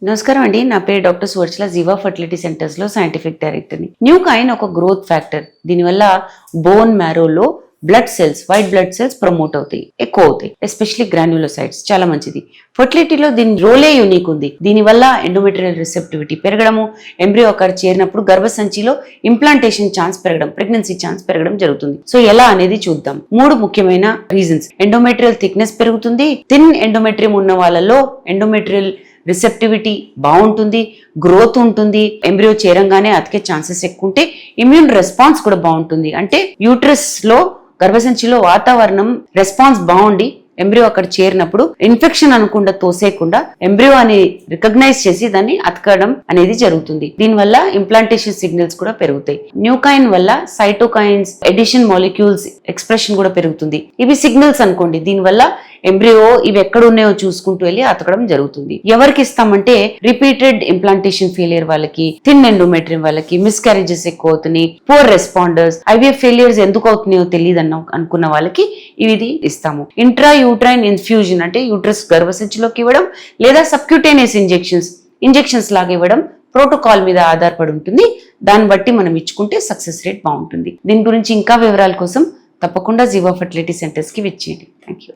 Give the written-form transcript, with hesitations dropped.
నమస్కారం అండి. నా పేరు doctor Suvarchala, Jeeva fertility centres లో సైంటిఫిక్ డైరెక్టర్ని. న్యూకైన్ ఒక గ్రోత్ ఫ్యాక్టర్. దీనివల్ల బోన్ మ్యారోలో blood cells, white blood cells promote అవుతాయి, ఎక్కువ అవుతాయి, ఎస్పెషల్లీ గ్రాన్యులోసైట్స్. చాలా మంచిది. ఫర్టిలిటీలో దీని రోలే యూనిక్ ఉంది. దీనివల్ల ఎండోమెట్రియల్ రిసెప్టివిటీ పెరగడము, ఎంబ్రియో అక్కడ చేరినప్పుడు గర్భసంచిలో ఇంప్లాంటేషన్ ఛాన్స్ పెరగడం, ప్రెగ్నెన్సీ ఛాన్స్ పెరగడం జరుగుతుంది. సో ఎలా అనేది చూద్దాం. 3 ముఖ్యమైన రీజన్స్. ఎండోమెట్రియల్ థిక్నెస్ పెరుగుతుంది. థిన్ ఎండోమెట్రియం ఉన్న వాళ్ళలో ఎండోమెట్రియల్ రిసెప్టివిటీ బాగుంటుంది, గ్రోత్ ఉంటుంది, ఎంబ్రియో చేరంగానే అతికే ఛాన్సెస్ ఎక్కువ ఉంటే ఇమ్యూన్ రెస్పాన్స్ కూడా బాగుంటుంది. అంటే యూట్రస్ లో, గర్భసంచిలో వాతావరణం రెస్పాన్స్ బాగుండి ఎంబ్రియో అక్కడ చేరినప్పుడు ఇన్ఫెక్షన్ అనకుండా తోసేయకుండా ఎంబ్రియో అని రికగ్నైజ్ చేసి దాన్ని అతకడం అనేది జరుగుతుంది. దీనివల్ల ఇంప్లాంటేషన్ సిగ్నల్స్ కూడా పెరుగుతాయి. న్యూకైన్ వల్ల సైటోకైన్స్, ఎడిషన్ మాలిక్యూల్స్ ఎక్స్ప్రెషన్ కూడా పెరుగుతుంది. ఇవి సిగ్నల్స్ అనుకోండి. దీనివల్ల ఎంబ్రియో ఇవి ఎక్కడ ఉన్నాయో చూసుకుంటూ వెళ్ళి అతకడం జరుగుతుంది. ఎవరికి ఇస్తామంటే రిపీటెడ్ ఇంప్లాంటేషన్ ఫెయిలియర్ వాళ్ళకి, థిన్ ఎండోమెట్రియం వాళ్ళకి, మిస్క్యారేజెస్ ఎక్కువ అవుతున్నాయి, పూర్ రెస్పాండర్స్, ఐవీఎఫ్ ఫెయిలియర్స్ ఎందుకు అవుతున్నాయో తెలియదు అనుకున్న వాళ్ళకి ఇది ఇస్తాము. ఇంట్రా యూట్రైన్ ఇన్ఫ్యూజన్ అంటే యూట్రస్ గర్భసంచిలోకి ఇవ్వడం, లేదా సబ్క్యూటేనియస్ ఇంజెక్షన్స్ లాగా ఇవ్వడం ప్రోటోకాల్ మీద ఆధారపడి ఉంటుంది. దాన్ని బట్టి మనం ఇచ్చుకుంటే సక్సెస్ రేట్ బాగుంటుంది. దీని గురించి ఇంకా వివరాల కోసం తప్పకుండా జీవా ఫర్టిలిటీ సెంటర్స్ కి విచ్చేయండి. Thank you.